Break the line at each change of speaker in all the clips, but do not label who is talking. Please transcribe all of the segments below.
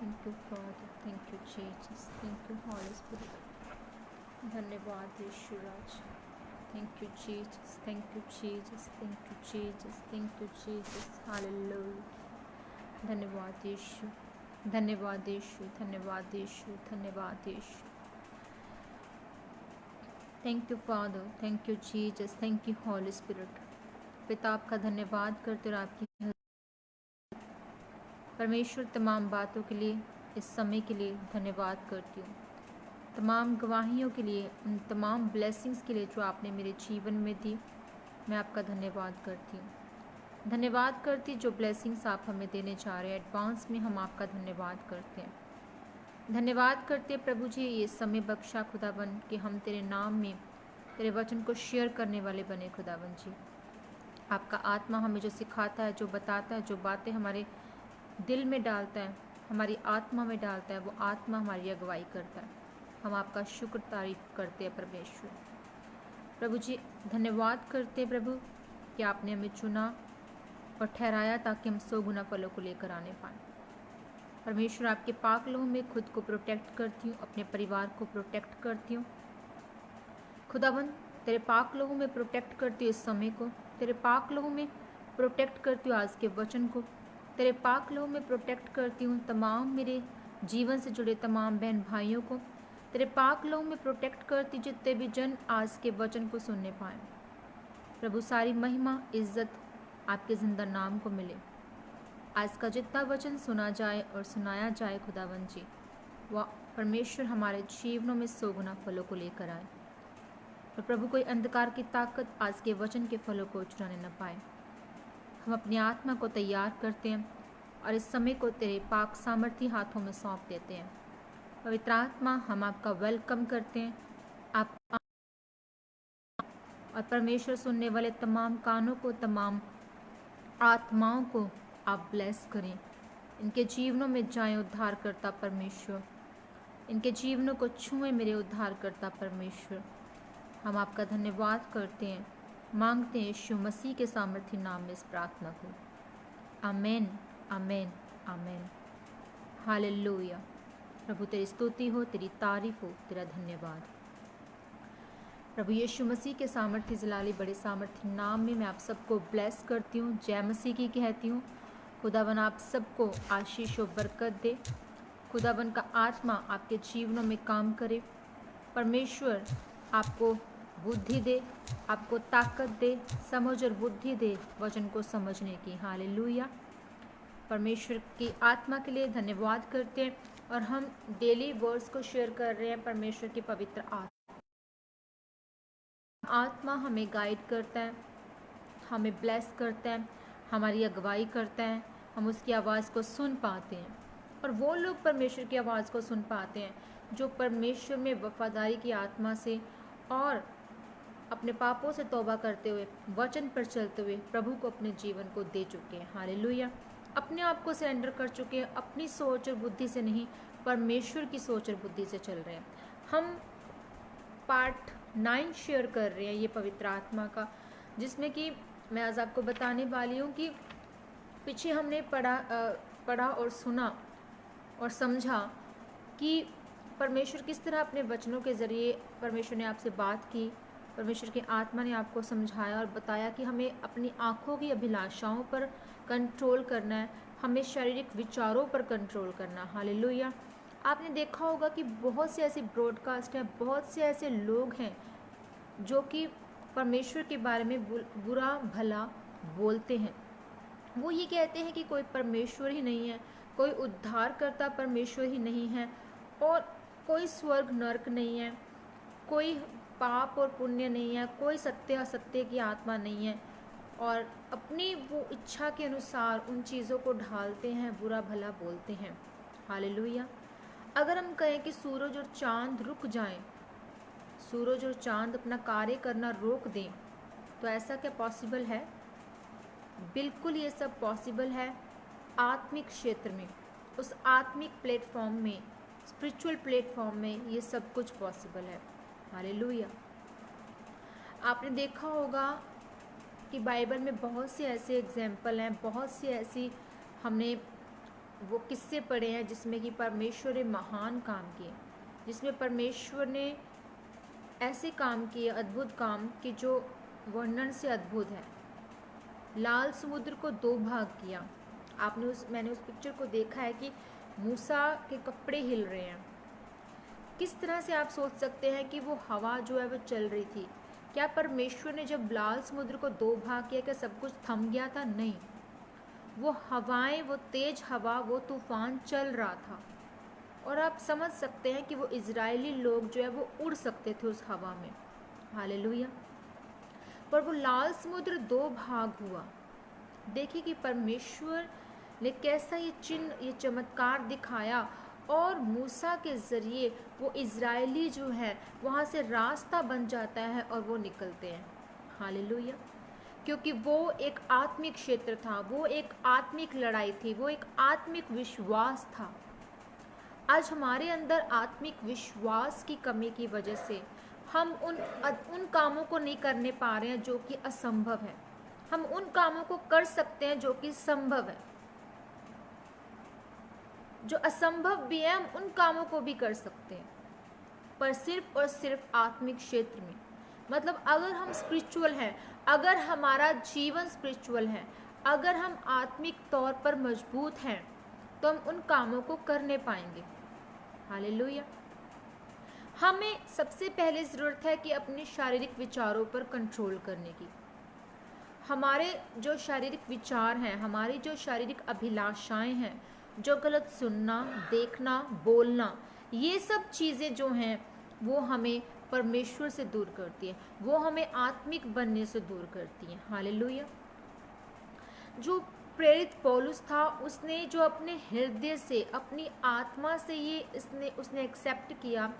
Thank you Father, thank you Jesus, thank you Holy Spirit. धन्यवाद यीशु राज। Thank you Jesus, thank you Jesus, thank you Jesus, thank you Jesus. Hallelujah. धन्यवाद यीशु, धन्यवाद यीशु, धन्यवाद यीशु, धन्यवाद यीशु। Thank you Father, thank you Jesus, thank you Holy Spirit. पिता आपका धन्यवाद करते और आपकी परमेश्वर तमाम बातों के लिए, इस समय के लिए धन्यवाद करती हूँ, तमाम गवाहियों के लिए, उन तमाम ब्लेसिंग्स के लिए जो आपने मेरे जीवन में दी। मैं आपका धन्यवाद करती हूँ, धन्यवाद करती जो ब्लेसिंग्स आप हमें देने जा रहे हैं। एडवांस में हम आपका धन्यवाद करते हैं, धन्यवाद करते हैं प्रभु जी। ये समय बख्शा खुदावन कि हम तेरे नाम में तेरे वचन को शेयर करने वाले बने खुदावन जी। आपका आत्मा हमें जो सिखाता है, जो बताता है, जो बातें हमारे दिल में डालता है, हमारी आत्मा में डालता है, वो आत्मा हमारी अगुवाई करता है। हम आपका शुक्र तारीफ करते हैं परमेश्वर। प्रभु जी धन्यवाद करते हैं प्रभु कि आपने हमें चुना और ठहराया ताकि हम 100 गुना फलों को लेकर आने पाएँ। परमेश्वर आपके पाक लहू में खुद को प्रोटेक्ट करती हूँ, अपने परिवार को प्रोटेक्ट करती हूँ खुदावन। तेरे पाक लहू में प्रोटेक्ट करती हूँ इस समय को, तेरे पाक लहू में प्रोटेक्ट करती हूँ आज के वचन को, तेरे पाक लहू में प्रोटेक्ट करती हूँ तमाम मेरे जीवन से जुड़े तमाम बहन भाइयों को, तेरे पाक लहू में प्रोटेक्ट करती जितने भी जन आज के वचन को सुनने पाएँ। प्रभु सारी महिमा इज्जत आपके जिंदा नाम को मिले। आज का जितना वचन सुना जाए और सुनाया जाए खुदावन जी, वह परमेश्वर हमारे जीवनों में 100 गुना फलों को लेकर आए और प्रभु कोई अंधकार की ताकत आज के वचन के फलों को चुराने न पाए। हम अपनी आत्मा को तैयार करते हैं और इस समय को तेरे पाक सामर्थी हाथों में सौंप देते हैं। पवित्र आत्मा हम आपका वेलकम करते हैं। आप और परमेश्वर सुनने वाले तमाम कानों को, तमाम आत्माओं को आप ब्लेस करें। इनके जीवनों में जाएं उद्धार करता परमेश्वर, इनके जीवनों को छुएं मेरे उद्धार करता परमेश्वर। हम आपका धन्यवाद करते हैं, मांगते हैं यीशु मसीह के सामर्थी नाम में इस प्रार्थना को। आमेन, आमेन, आमेन। हालेलुया। प्रभु तेरी स्तुति हो, तेरी तारीफ हो, तेरा धन्यवाद। प्रभु यीशु मसीह के सामर्थी जलाली बड़े सामर्थी नाम में मैं आप सबको ब्लेस करती हूँ, जय मसीह की कहती हूँ। खुदावन आप सबको आशीष और बरकत दे, खुदावन का आत्मा आपके जीवनों में काम करे, परमेश्वर आपको बुद्धि दे, आपको ताकत दे, समझ और बुद्धि दे वचन को समझने की। हालेलुया। परमेश्वर की आत्मा के लिए धन्यवाद करते हैं और हम डेली वर्ड्स को शेयर कर रहे हैं। परमेश्वर की पवित्र आत्मा हमें गाइड करता है, हमें ब्लेस करता है, हमारी अगुवाई करता है, हम उसकी आवाज़ को सुन पाते हैं। और वो लोग परमेश्वर की आवाज़ को सुन पाते हैं जो परमेश्वर में वफादारी की आत्मा से और अपने पापों से तौबा करते हुए, वचन पर चलते हुए प्रभु को अपने जीवन को दे चुके हैं। हालेलुया। अपने आप को सरेंडर कर चुके हैं, अपनी सोच और बुद्धि से नहीं, परमेश्वर की सोच और बुद्धि से चल रहे हैं। हम पार्ट 9 शेयर कर रहे हैं ये पवित्र आत्मा का, जिसमें कि मैं आज आपको बताने वाली हूँ कि पीछे हमने पढ़ा और सुना और समझा कि परमेश्वर किस तरह अपने वचनों के ज़रिए परमेश्वर ने आपसे बात की, परमेश्वर की आत्मा ने आपको समझाया और बताया कि हमें अपनी आँखों की अभिलाषाओं पर कंट्रोल करना है, हमें शारीरिक विचारों पर कंट्रोल करना। हालेलुया। आपने देखा होगा कि बहुत से ऐसे ब्रॉडकास्ट हैं, बहुत से ऐसे लोग हैं जो कि परमेश्वर के बारे में बुरा भला बोलते हैं। वो ये कहते हैं कि कोई परमेश्वर ही नहीं है, कोई उद्धार करता परमेश्वर ही नहीं है, और कोई स्वर्ग नरक नहीं है, कोई पाप और पुण्य नहीं है, कोई सत्य असत्य की आत्मा नहीं है, और अपनी वो इच्छा के अनुसार उन चीज़ों को ढालते हैं, बुरा भला बोलते हैं। हालेलुया। अगर हम कहें कि सूरज और चांद रुक जाएं, सूरज और चांद अपना कार्य करना रोक दें, तो ऐसा क्या पॉसिबल है? बिल्कुल ये सब पॉसिबल है। आत्मिक क्षेत्र में, उस आत्मिक प्लेटफॉर्म में, स्पिरिचुअल प्लेटफॉर्म में ये सब कुछ पॉसिबल है। हालेलुया। आपने देखा होगा कि बाइबल में बहुत से ऐसे एग्जाम्पल हैं, बहुत सी ऐसी हमने वो किस्से पढ़े हैं जिसमें कि परमेश्वर ने महान काम किए, जिसमें परमेश्वर ने ऐसे काम किए, अद्भुत काम कि जो वर्णन से अद्भुत है। लाल समुद्र को 2 भाग किया। मैंने उस पिक्चर को देखा है कि मूसा के कपड़े हिल रहे हैं। किस तरह से आप सोच सकते हैं कि वो हवा जो है वो चल रही थी। क्या परमेश्वर ने जब लाल समुद्र को 2 भाग किया क्या सब कुछ थम गया था? नहीं, वो हवाएं, वो तेज हवा, वो तूफान चल रहा था। और आप समझ सकते हैं कि वो इजरायली लोग जो है वो उड़ सकते थे उस हवा में। हालेलुया। पर वो लाल समुद्र 2 भाग हुआ। देखिए कि परमेश्वर ने कैसा ये चिन्ह, ये चमत्कार दिखाया, और मूसा के ज़रिए वो इजरायली जो है वहाँ से रास्ता बन जाता है और वो निकलते हैं। हालेलुया। क्योंकि वो एक आत्मिक क्षेत्र था, वो एक आत्मिक लड़ाई थी, वो एक आत्मिक विश्वास था। आज हमारे अंदर आत्मिक विश्वास की कमी की वजह से हम उन कामों को नहीं करने पा रहे हैं जो कि असंभव है। हम उन कामों को कर सकते हैं जो कि संभव है। जो असंभव भी है हम उन कामों को भी कर सकते हैं, पर सिर्फ और सिर्फ आत्मिक क्षेत्र में। मतलब अगर हम स्पिरिचुअल हैं, अगर हमारा जीवन स्पिरिचुअल है, अगर हम आत्मिक तौर पर मजबूत हैं, तो हम उन कामों को करने पाएंगे। हालेलुया। हमें सबसे पहले ज़रूरत है कि अपने शारीरिक विचारों पर कंट्रोल करने की। हमारे जो शारीरिक विचार हैं, हमारी जो शारीरिक अभिलाषाएं हैं, जो गलत सुनना, देखना, बोलना, ये सब चीज़ें जो हैं वो हमें परमेश्वर से दूर करती हैं, वो हमें आत्मिक बनने से दूर करती हैं। हालेलुया। जो प्रेरित पौलुस था, उसने जो अपने हृदय से, अपनी आत्मा से ये उसने एक्सेप्ट किया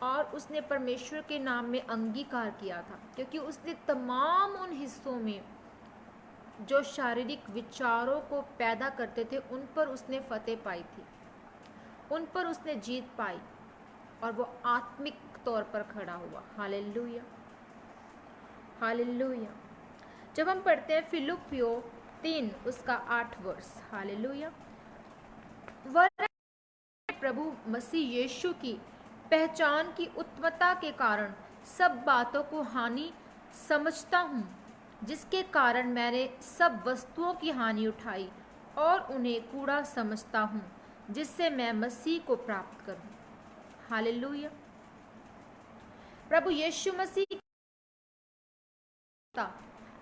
और उसने परमेश्वर के नाम में अंगीकार किया था, क्योंकि उसने तमाम उन हिस्सों में जो शारीरिक विचारों को पैदा करते थे उन पर उसने फतेह पाई थी, उन पर उसने जीत पाई और वो आत्मिक तौर पर खड़ा हुआ। Hallelujah, hallelujah. जब हम पढ़ते हैं फिलिप्पियों 3 उसका 8 वर्ष, हालेलुया। वह प्रभु मसीह यीशु की पहचान की उत्तमता के कारण सब बातों को हानि समझता हूँ, जिसके कारण मैंने सब वस्तुओं की हानि उठाई और उन्हें कूड़ा समझता हूँ, जिससे मैं मसीह को प्राप्त करूँ। हालेलुया। प्रभु यीशु मसीह,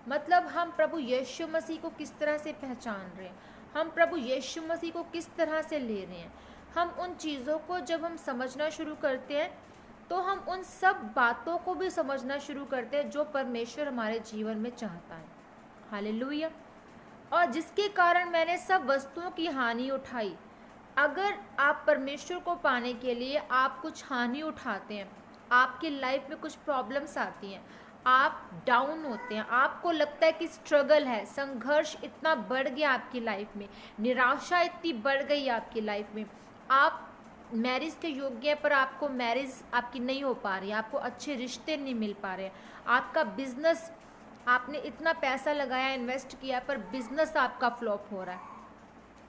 मतलब हम प्रभु यीशु मसीह को किस तरह से पहचान रहे हैं, हम प्रभु यीशु मसीह को किस तरह से ले रहे हैं। हम उन चीज़ों को जब हम समझना शुरू करते हैं तो हम उन सब बातों को भी समझना शुरू करते हैं जो परमेश्वर हमारे जीवन में चाहता है। हालेलुया। और जिसके कारण मैंने सब वस्तुओं की हानि उठाई। अगर आप परमेश्वर को पाने के लिए आप कुछ हानि उठाते हैं, आपकी लाइफ में कुछ प्रॉब्लम्स आती हैं, आप डाउन होते हैं, आपको लगता है कि स्ट्रगल है, संघर्ष इतना बढ़ गया आपकी लाइफ में, निराशा इतनी बढ़ गई आपकी लाइफ में, आप मैरिज के योग्य है पर आपको मैरिज आपकी नहीं हो पा रही है, आपको अच्छे रिश्ते नहीं मिल पा रहे हैं, आपका बिजनेस, आपने इतना पैसा लगाया, इन्वेस्ट किया, पर बिजनेस आपका फ्लॉप हो रहा है,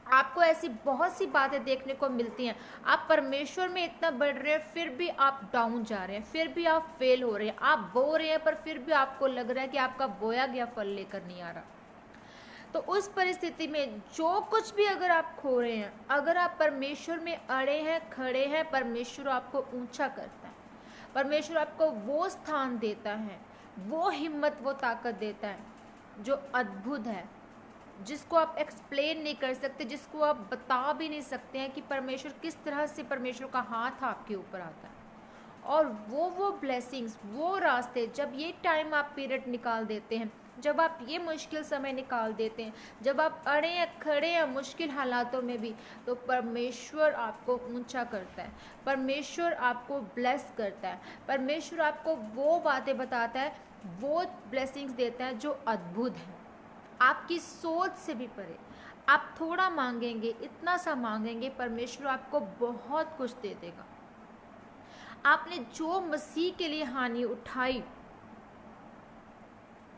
आपको ऐसी बहुत सी बातें देखने को मिलती हैं, आप परमेश्वर में इतना बढ़ रहे हैं फिर भी आप डाउन जा रहे हैं, फिर भी आप फेल हो रहे हैं, आप बो रहे हैं पर फिर भी आपको लग रहा है कि आपका बोया गया फल लेकर नहीं आ रहा। तो उस परिस्थिति में जो कुछ भी अगर आप खो रहे हैं, अगर आप परमेश्वर में अड़े हैं, खड़े हैं, परमेश्वर आपको ऊंचा करता है, परमेश्वर आपको वो स्थान देता है, वो हिम्मत, वो ताकत देता है जो अद्भुत है, जिसको आप एक्सप्लेन नहीं कर सकते, जिसको आप बता भी नहीं सकते हैं कि परमेश्वर किस तरह से, परमेश्वर का हाथ आपके ऊपर आता है। और वो ब्लेसिंग्स, वो रास्ते, जब ये टाइम आप पीरियड निकाल देते हैं, जब आप ये मुश्किल समय निकाल देते हैं, जब आप अड़े हैं, खड़े हैं मुश्किल हालातों में भी, तो परमेश्वर आपको ऊंचा करता है, परमेश्वर आपको ब्लेस करता है, परमेश्वर आपको वो बातें बताता है, वो ब्लेसिंग्स देता है जो अद्भुत है, आपकी सोच से भी परे। आप थोड़ा मांगेंगे, इतना सा मांगेंगे, परमेश्वर आपको बहुत कुछ दे देगा। आपने जो मसीह के लिए हानि उठाई,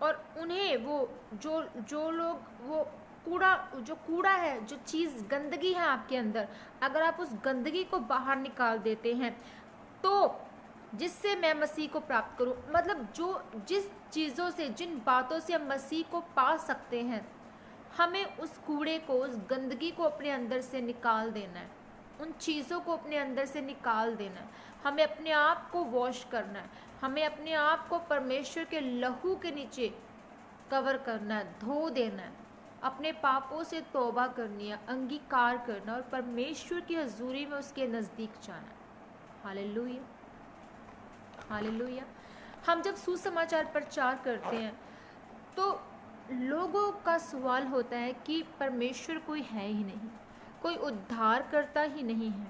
और उन्हें वो जो लोग वो कूड़ा है, जो चीज़ गंदगी है आपके अंदर, अगर आप उस गंदगी को बाहर निकाल देते हैं तो जिससे मैं मसीह को प्राप्त करूं, मतलब जिस चीज़ों से, जिन बातों से हम मसीह को पा सकते हैं, हमें उस कूड़े को, उस गंदगी को अपने अंदर से निकाल देना है, उन चीज़ों को अपने अंदर से निकाल देना है। हमें अपने आप को वॉश करना है, हमें अपने आप को परमेश्वर के लहू के नीचे कवर करना है, धो देना है, अपने पापों से तौबा करनी है, अंगीकार करना और परमेश्वर की हजूरी में उसके नज़दीक जाना है। Hallelujah, hallelujah. हम जब सुसमाचार प्रचार करते हैं तो लोगों का सवाल होता है कि परमेश्वर कोई है ही नहीं, कोई उद्धार करता ही नहीं है।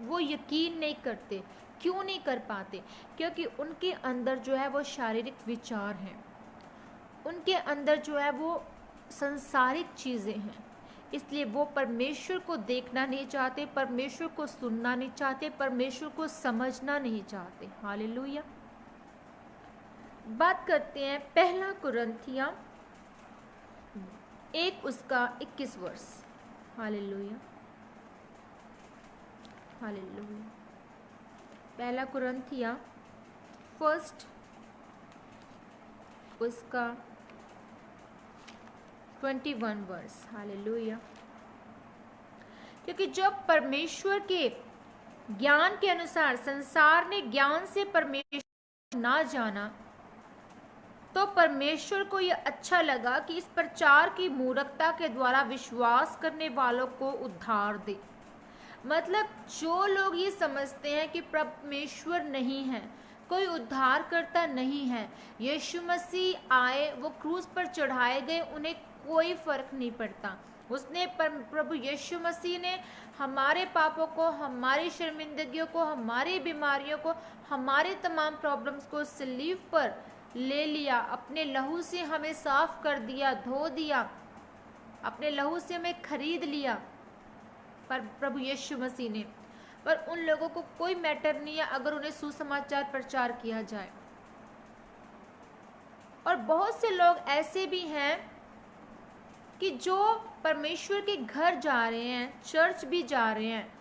वो यकीन नहीं करते। क्यों नहीं कर पाते? क्योंकि उनके अंदर जो है वो शारीरिक विचार हैं, उनके अंदर जो है वो संसारिक चीज़ें हैं, इसलिए वो परमेश्वर को देखना नहीं चाहते, परमेश्वर को सुनना नहीं चाहते, परमेश्वर को समझना नहीं चाहते। हालेलुया। बात करते हैं पहला कुरिन्थियों 1 उसका 21 वर्ष। Hallelujah, hallelujah. पहला कुरिन्थियों 1 उसका 21 वर्ष। हालेलुया। क्योंकि जब परमेश्वर के ज्ञान के अनुसार संसार ने ज्ञान से परमेश्वर ना जाना, तो परमेश्वर को यह अच्छा लगा कि इस प्रचार की मूर्खता के द्वारा विश्वास करने वालों को उद्धार दे। मतलब जो लोग ये समझते हैं कि परमेश्वर नहीं है, कोई उद्धार करता नहीं है, यीशु मसीह आए, वो क्रूस पर चढ़ाए गए, उन्हें कोई फर्क नहीं पड़ता। उसने प्रभु यीशु मसीह ने हमारे पापों को, हमारी शर्मिंदगियों को, हमारी बीमारियों को, हमारे तमाम प्रॉब्लम्स को सलीब पर ले लिया, अपने लहू से हमें साफ कर दिया, धो दिया, अपने लहू से हमें खरीद लिया पर प्रभु यीशु मसीह ने। पर उन लोगों को कोई मैटर नहीं है अगर उन्हें सुसमाचार प्रचार किया जाए। और बहुत से लोग ऐसे भी हैं कि जो परमेश्वर के घर जा रहे हैं, चर्च भी जा रहे हैं,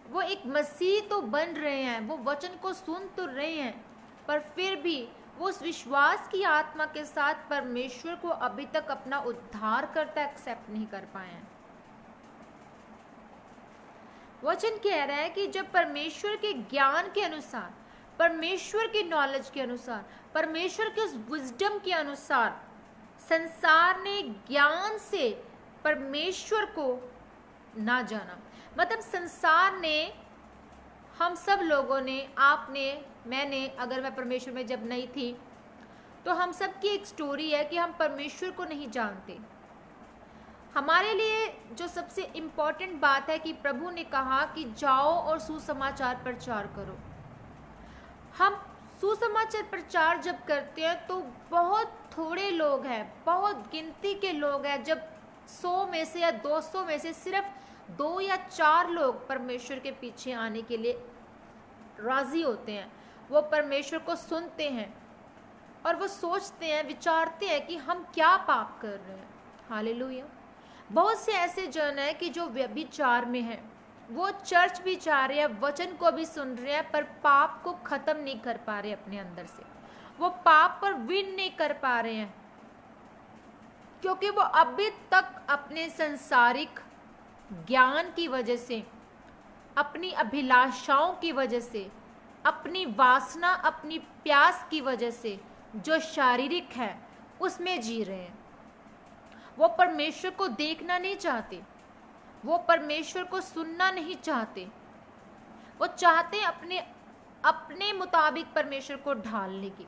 वो एक मसीह तो बन रहे हैं, वो वचन को सुन तो रहे हैं, पर फिर भी वो उस विश्वास की आत्मा के साथ परमेश्वर को अभी तक अपना उद्धार करता एक्सेप्ट नहीं कर पाए हैं। वचन कह रहा है कि जब परमेश्वर के ज्ञान के अनुसार, परमेश्वर की नॉलेज के अनुसार, परमेश्वर के उस विजडम के अनुसार संसार ने ज्ञान से परमेश्वर को ना जाना, मतलब संसार ने, हम सब लोगों ने, आपने, मैंने, अगर मैं परमेश्वर में जब नहीं थी तो हम सब की एक स्टोरी है कि हम परमेश्वर को नहीं जानते। हमारे लिए जो सबसे इम्पॉर्टेंट बात है कि प्रभु ने कहा कि जाओ और सुसमाचार प्रचार करो। हम सुसमाचार प्रचार जब करते हैं तो बहुत थोड़े लोग हैं, बहुत गिनती के लोग हैं, जब 100 में से या 200 में से सिर्फ 2 या 4 लोग परमेश्वर के पीछे आने के लिए राजी होते हैं। वो परमेश्वर को सुनते हैं और वो सोचते हैं, विचारते हैं कि हम क्या पाप कर रहे हैं। हालेलुया। बहुत से ऐसे जन हैं कि जो व्यभिचार में हैं, वो चर्च भी जा रहे हैं, वचन को भी सुन रहे हैं, पर पाप को खत्म नहीं कर पा रहे अपने अंदर से। वो पाप पर विन नहीं कर पा रहे हैं क्योंकि वो अभी तक अपने संसारिक ज्ञान की वजह से, अपनी अभिलाषाओं की वजह से, अपनी वासना, अपनी प्यास की वजह से जो शारीरिक है उसमें जी रहे हैं। वो परमेश्वर को देखना नहीं चाहते, वो परमेश्वर को सुनना नहीं चाहते, वो चाहते हैं अपने मुताबिक परमेश्वर को ढालने की,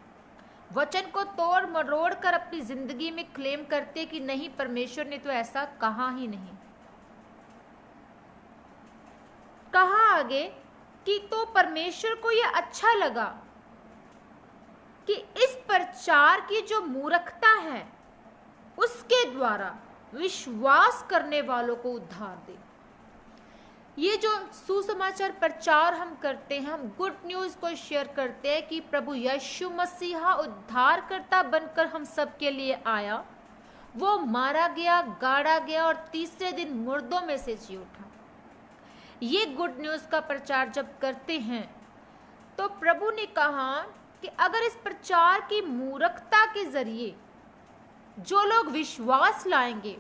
वचन को तोड़ मरोड़ कर अपनी जिंदगी में क्लेम करते कि नहीं, परमेश्वर ने तो ऐसा कहा ही नहीं। कहा आगे कि तो परमेश्वर को यह अच्छा लगा कि इस प्रचार की जो मूर्खता है उसके द्वारा विश्वास करने वालों को उद्धार दे। ये जो सुसमाचार प्रचार हम करते हैं, हम गुड न्यूज़ को शेयर करते हैं कि प्रभु यीशु मसीहा उद्धारकर्ता बनकर हम सब के लिए आया, वो मारा गया, गाड़ा गया और तीसरे दिन मुर्दों में से जी उठा। ये गुड न्यूज़ का प्रचार जब करते हैं तो प्रभु ने कहा कि अगर इस प्रचार की मूर्खता के जरिए जो लोग विश्वास लाएंगे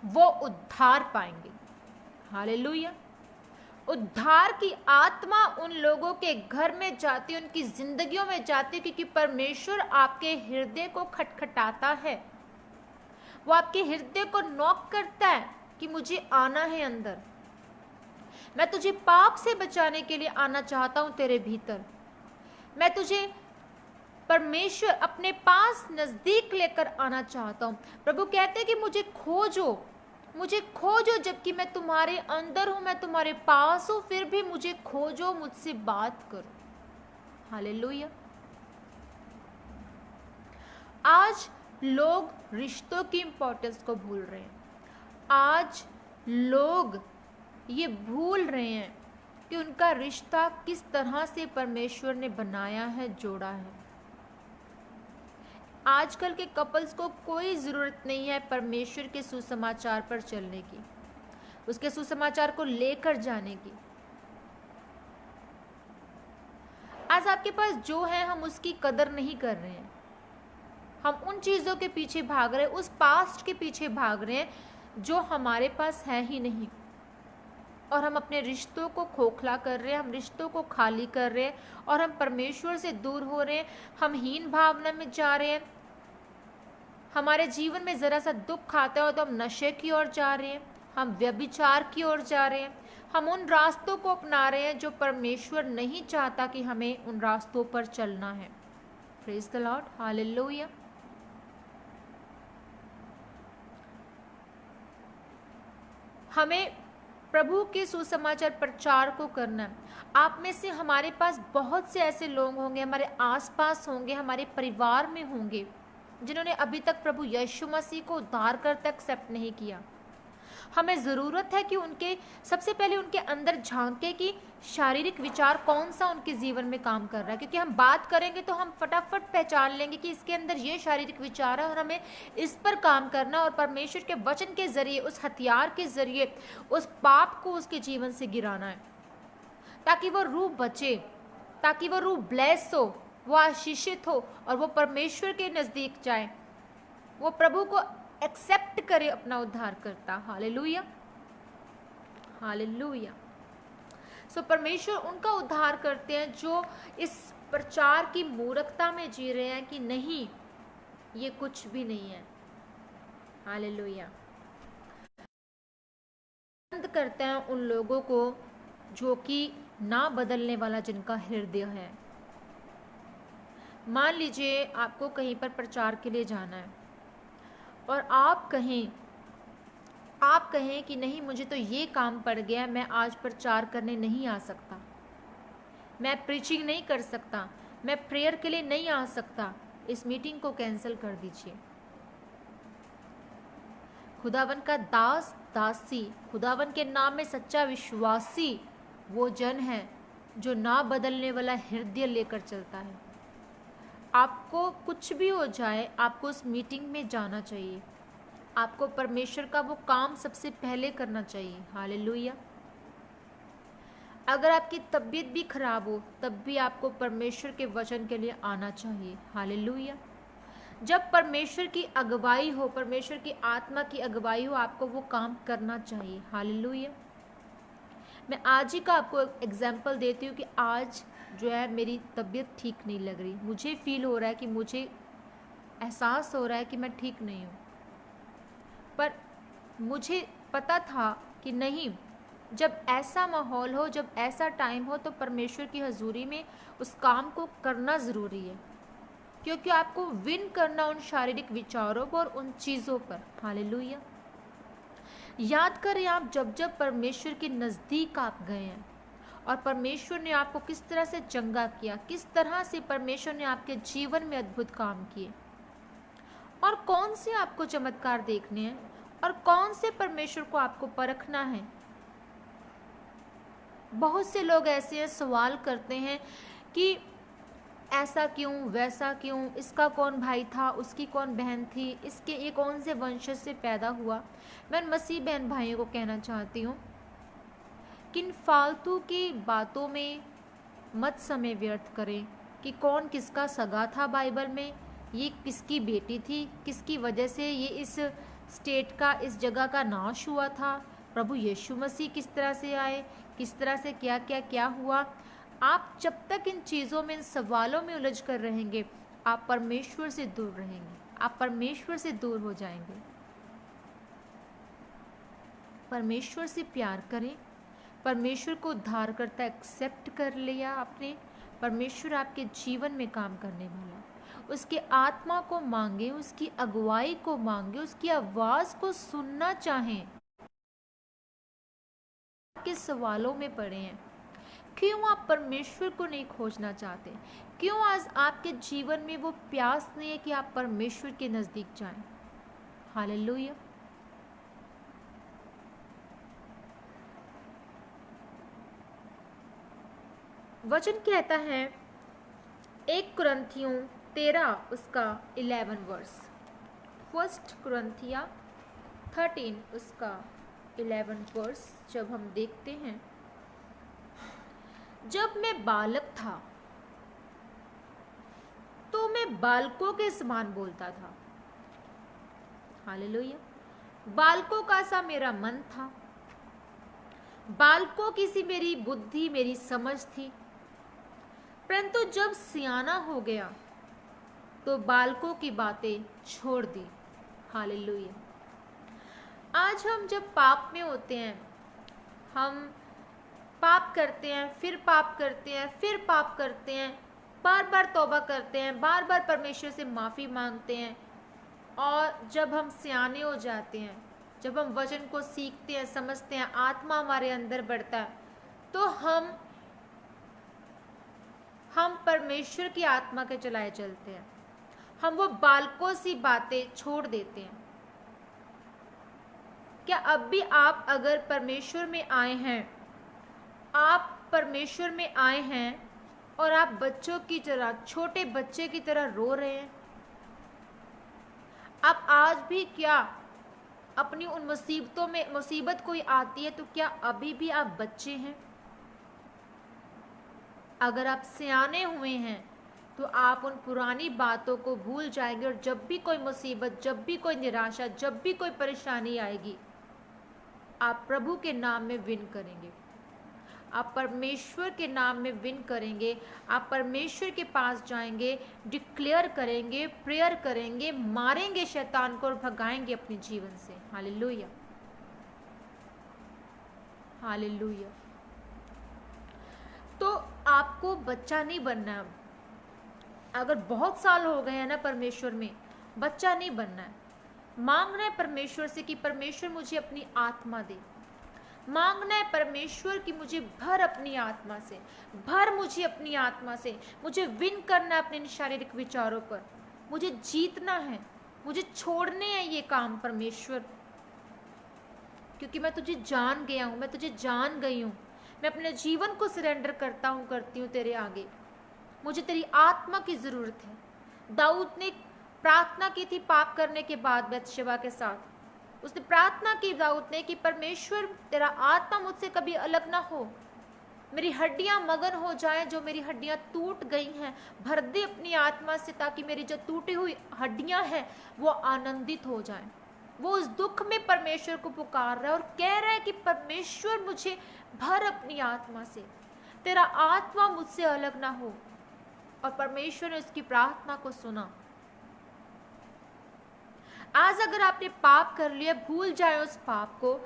वो उद्धार पाएंगे। हालेलुया। उद्धार की आत्मा उन लोगों के घर में जाती, उनकी जिंदगियों में जाती, क्योंकि परमेश्वर आपके हृदय को खटखटाता है। वो आपके हृदय को नॉक करता है कि मुझे आना है अंदर, मैं तुझे पाप से बचाने के लिए आना चाहता हूं तेरे भीतर, मैं तुझे परमेश्वर अपने पास नजदीक लेकर आना चाहता हूं। प्रभु कहते हैं कि मुझे खोजो जबकि मैं तुम्हारे अंदर हूं, मैं तुम्हारे पास हूं, फिर भी मुझे खोजो, मुझसे बात करो। हालेलुया। आज लोग रिश्तों की इंपॉर्टेंस को भूल रहे हैं। आज लोग ये भूल रहे हैं कि उनका रिश्ता किस तरह से परमेश्वर ने बनाया है, जोड़ा है। आजकल के कपल्स को कोई ज़रूरत नहीं है परमेश्वर के सुसमाचार पर चलने की, उसके सुसमाचार को लेकर जाने की। आज आपके पास जो है हम उसकी कदर नहीं कर रहे हैं, हम उन चीज़ों के पीछे भाग रहे हैं, उस पास्ट के पीछे भाग रहे हैं जो हमारे पास है ही नहीं, और हम अपने रिश्तों को खोखला कर रहे हैं, हम रिश्तों को खाली कर रहे हैं और हम परमेश्वर से दूर हो रहे हैं। हम हीन भावना में जा रहे हैं। हमारे जीवन में ज़रा सा दुख आता है तो हम नशे की ओर जा रहे हैं, हम व्यभिचार की ओर जा रहे हैं, हम उन रास्तों को अपना रहे हैं जो परमेश्वर नहीं चाहता कि हमें उन रास्तों पर चलना है। Praise the Lord. हालेलुया। हमें प्रभु के सुसमाचार प्रचार को करना है। आप में से हमारे पास बहुत से ऐसे लोग होंगे, हमारे आसपास होंगे, हमारे परिवार में होंगे, जिन्होंने अभी तक प्रभु यीशु मसीह को उद्धारकर्ता एक्सेप्ट नहीं किया। हमें ज़रूरत है कि सबसे पहले उनके अंदर झांके कि शारीरिक विचार कौन सा उनके जीवन में काम कर रहा है, क्योंकि हम बात करेंगे तो हम फटाफट पहचान लेंगे कि इसके अंदर ये शारीरिक विचार है और हमें इस पर काम करना, और परमेश्वर के वचन के जरिए, उस हथियार के जरिए उस पाप को उसके जीवन से गिराना है, ताकि वो रूह बचे, ताकि वो रूह ब्लेस हो, वो आशीषित हो और वो परमेश्वर के नज़दीक जाए, वो प्रभु को एक्सेप्ट करे अपना उद्धार करता। हालेलुया। हालेलुया। सो परमेश्वर उनका उद्धार करते हैं जो इस प्रचार की मूर्खता में जी रहे हैं कि नहीं, ये कुछ भी नहीं है। हालेलुया। बंद करते हैं उन लोगों को जो कि ना बदलने वाला जिनका हृदय है। मान लीजिए आपको कहीं पर प्रचार के लिए जाना है और आप कहें कि नहीं, मुझे तो ये काम पड़ गया, मैं आज प्रचार करने नहीं आ सकता, मैं प्रीचिंग नहीं कर सकता, मैं प्रेयर के लिए नहीं आ सकता, इस मीटिंग को कैंसिल कर दीजिए। खुदावन का दास, दासी, खुदावन के नाम में सच्चा विश्वासी वो जन है जो ना बदलने वाला हृदय लेकर चलता है। आपको कुछ भी हो जाए, आपको उस मीटिंग में जाना चाहिए, आपको परमेश्वर का वो काम सबसे पहले करना चाहिए। हालेलुया। अगर आपकी तबीयत भी खराब हो तब भी आपको परमेश्वर के वचन के लिए आना चाहिए। हालेलुया। जब परमेश्वर की अगुवाई हो, परमेश्वर की आत्मा की अगुवाई हो, आपको वो काम करना चाहिए। हालेलुया। मैं आज ही का आपको एग्जाम्पल देती हूँ कि आज जो है मेरी तबीयत ठीक नहीं लग रही, मुझे फील हो रहा है कि मुझे एहसास हो रहा है कि मैं ठीक नहीं हूँ, पर मुझे पता था कि नहीं, जब ऐसा माहौल हो, जब ऐसा टाइम हो तो परमेश्वर की हजूरी में उस काम को करना ज़रूरी है, क्योंकि आपको विन करना उन शारीरिक विचारों पर और उन चीज़ों पर। हालेलुया। याद करें आप जब परमेश्वर के नज़दीक आप गए हैं और परमेश्वर ने आपको किस तरह से चंगा किया, किस तरह से परमेश्वर ने आपके जीवन में अद्भुत काम किए, और कौन से आपको चमत्कार देखने हैं और कौन से परमेश्वर को आपको परखना है। बहुत से लोग ऐसे हैं, सवाल करते हैं कि ऐसा क्यों, वैसा क्यों, इसका कौन भाई था, उसकी कौन बहन थी, इसके ये कौन से वंशज से पैदा हुआ। मैं मसीह बहन भाइयों को कहना चाहती हूँ कि इन फालतू की बातों में मत समय व्यर्थ करें कि कौन किसका सगा था बाइबल में, ये किसकी बेटी थी, किसकी वजह से ये इस स्टेट का, इस जगह का नाश हुआ था, प्रभु यीशु मसीह किस तरह से आए, किस तरह से क्या क्या क्या हुआ। आप जब तक इन चीज़ों में, इन सवालों में उलझ कर रहेंगे, आप परमेश्वर से दूर रहेंगे, आप परमेश्वर से दूर हो जाएंगे। परमेश्वर से प्यार करें, परमेश्वर को उद्धारकर्ता एक्सेप्ट कर लिया आपने, परमेश्वर आपके जीवन में काम करने वाला, उसके आत्मा को मांगे, उसकी अगुवाई को मांगे, उसकी आवाज़ को सुनना चाहें। आपके सवालों में पड़े हैं, क्यों आप परमेश्वर को नहीं खोजना चाहते, क्यों आज आपके जीवन में वो प्यास नहीं है कि आप परमेश्वर के नज़दीक जाएं। हालेलुया। वचन कहता है 1 कुरिन्थियों 13 उसका 11 वर्स, 1 कुरिन्थिया 13 उसका 11 वर्स जब हम देखते हैं, जब मैं बालक था तो मैं बालकों के समान बोलता था। हालेलुया। बालकों का सा मेरा मन था, बालकों की सी मेरी बुद्धि, मेरी समझ थी, परंतु जब सियाना हो गया तो बालकों की बातें छोड़ दी। हालेलुया। आज हम जब पाप में होते हैं, हम पाप करते हैं, फिर पाप करते हैं, फिर पाप करते हैं, बार बार तौबा करते हैं, बार बार परमेश्वर से माफ़ी मांगते हैं, और जब हम सियाने हो जाते हैं, जब हम वचन को सीखते हैं, समझते हैं, आत्मा हमारे अंदर बढ़ता है, तो हम परमेश्वर की आत्मा के चलाए चलते हैं, हम वो बालकों सी बातें छोड़ देते हैं। क्या अब भी आप अगर परमेश्वर में आए हैं, आप परमेश्वर में आए हैं और आप बच्चों की तरह, छोटे बच्चे की तरह रो रहे हैं? आप आज भी क्या अपनी उन मुसीबतों में, मुसीबत कोई आती है तो क्या अभी भी आप बच्चे हैं? अगर आप सियाने हुए हैं तो आप उन पुरानी बातों को भूल जाएंगे, और जब भी कोई मुसीबत, जब भी कोई निराशा, जब भी कोई परेशानी आएगी, आप प्रभु के नाम में विन करेंगे, आप परमेश्वर के नाम में विन करेंगे, आप परमेश्वर के पास जाएंगे, डिक्लेयर करेंगे, प्रेयर करेंगे, मारेंगे शैतान को और भगाएंगे अपने जीवन से। Hallelujah, hallelujah. तो आपको बच्चा नहीं बनना है। अगर बहुत साल हो गए हैं ना परमेश्वर में, बच्चा नहीं बनना है। मांगना है परमेश्वर से कि परमेश्वर मुझे अपनी आत्मा दे, मांगना है परमेश्वर की मुझे भर अपनी आत्मा से, भर मुझे अपनी आत्मा से, मुझे विन करना है अपने शारीरिक विचारों पर, मुझे जीतना है, मुझे छोड़ने हैं ये काम परमेश्वर, क्योंकि मैं तुझे जान गया हूँ, मैं तुझे जान गई हूँ, मैं अपने जीवन को सरेंडर करता हूँ, करती हूँ तेरे आगे, मुझे तेरी आत्मा की ज़रूरत है। दाऊद ने प्रार्थना की थी पाप करने के बाद बत्शेबा के साथ, उसने प्रार्थना की दाऊद ने कि परमेश्वर तेरा आत्मा मुझसे कभी अलग ना हो, मेरी हड्डियां मगन हो जाएं, जो मेरी हड्डियां टूट गई हैं भर दे अपनी आत्मा से, ताकि मेरी जो टूटी हुई हड्डियां हैं वो आनंदित हो जाएं। वो उस दुख में परमेश्वर को पुकार रहा है और कह रहा है कि परमेश्वर मुझे भर अपनी आत्मा से, तेरा आत्मा मुझसे अलग ना हो। और परमेश्वर ने उसकी प्रार्थना को सुना। आज अगर आपने पाप कर लिया, भूल जाए उस पाप को,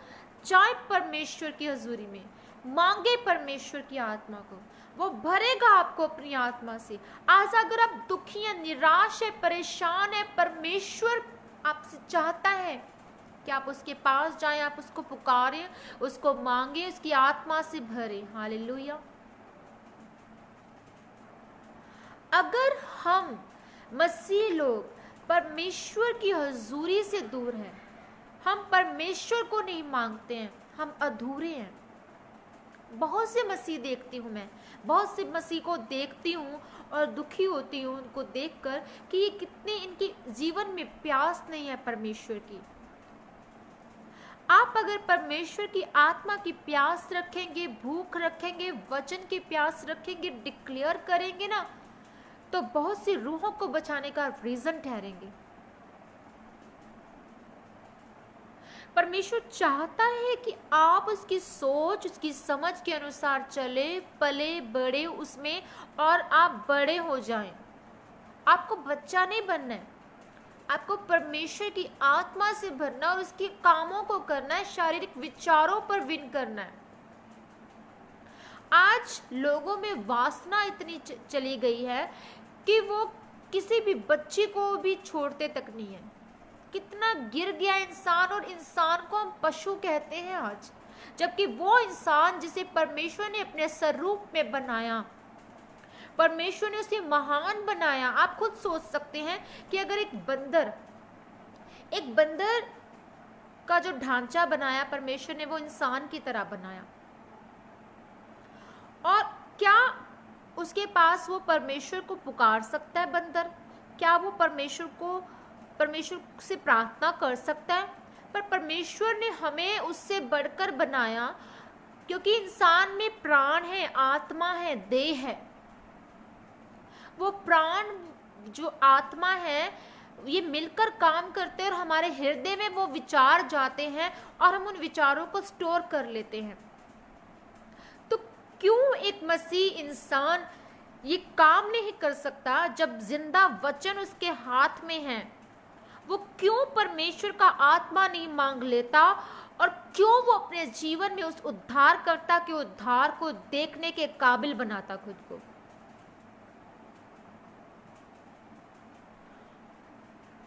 जाए परमेश्वर की हजूरी में, मांगे परमेश्वर की आत्मा को, वो भरेगा आपको अपनी आत्मा से। आज अगर आप दुखी हैं, निराश है, परेशान है, परमेश्वर आपसे चाहता है कि आप उसके पास जाएं, आप उसको पुकारें, उसको मांगे, उसकी आत्मा से भरे। हालेलुया। अगर हम मसीह लोग परमेश्वर की हजूरी से दूर हैं, हम परमेश्वर को नहीं मांगते हैं, हम अधूरे हैं। बहुत से मसीह देखती हूँ मैं, बहुत से मसीह को देखती हूँ और दुखी होती हूँ उनको देखकर कि ये कितने इनके जीवन में प्यास नहीं है परमेश्वर की। आप अगर परमेश्वर की आत्मा की प्यास रखेंगे, भूख रखेंगे, वचन की प्यास रखेंगे, डिक्लेयर करेंगे ना, तो बहुत सी रूहों को बचाने का रीजन ठहरेंगे। परमेश्वर चाहता है कि आप उसकी सोच, उसकी समझ के अनुसार चले, पले बड़े उसमें और आप बड़े हो जाएं। आपको बच्चा नहीं बनना है, आपको परमेश्वर की आत्मा से भरना और उसके कामों को करना है, शारीरिक विचारों पर विन करना है। आज लोगों में वासना इतनी चली गई है कि वो किसी भी बच्चे को भी छोड़ते तक नहीं है। कितना गिर गया इंसान, और इंसान को हम पशु कहते हैं आज, जबकि वो इंसान जिसे परमेश्वर ने अपने स्वरूप में बनाया, परमेश्वर ने उसे महान बनाया। आप खुद सोच सकते हैं कि अगर एक बंदर का जो ढांचा बनाया परमेश्वर ने, वो इंसान की तरह बनाया, और क्या उसके पास वो परमेश्वर को पुकार सकता है बंदर? क्या वो परमेश्वर से प्रार्थना कर सकता है? पर परमेश्वर ने हमें उससे बढ़कर बनाया, क्योंकि इंसान में प्राण है, आत्मा है, देह है। वो प्राण जो आत्मा है ये मिलकर काम करते हैं और हमारे हृदय में वो विचार जाते हैं और हम उन विचारों को स्टोर कर लेते हैं। तो क्यों एक मसीह इंसान ये काम नहीं कर सकता जब जिंदा वचन उसके हाथ में है? वो क्यों परमेश्वर का आत्मा नहीं मांग लेता, और क्यों वो अपने जीवन में उस उद्धारकर्ता के उद्धार को देखने के काबिल बनाता खुद को?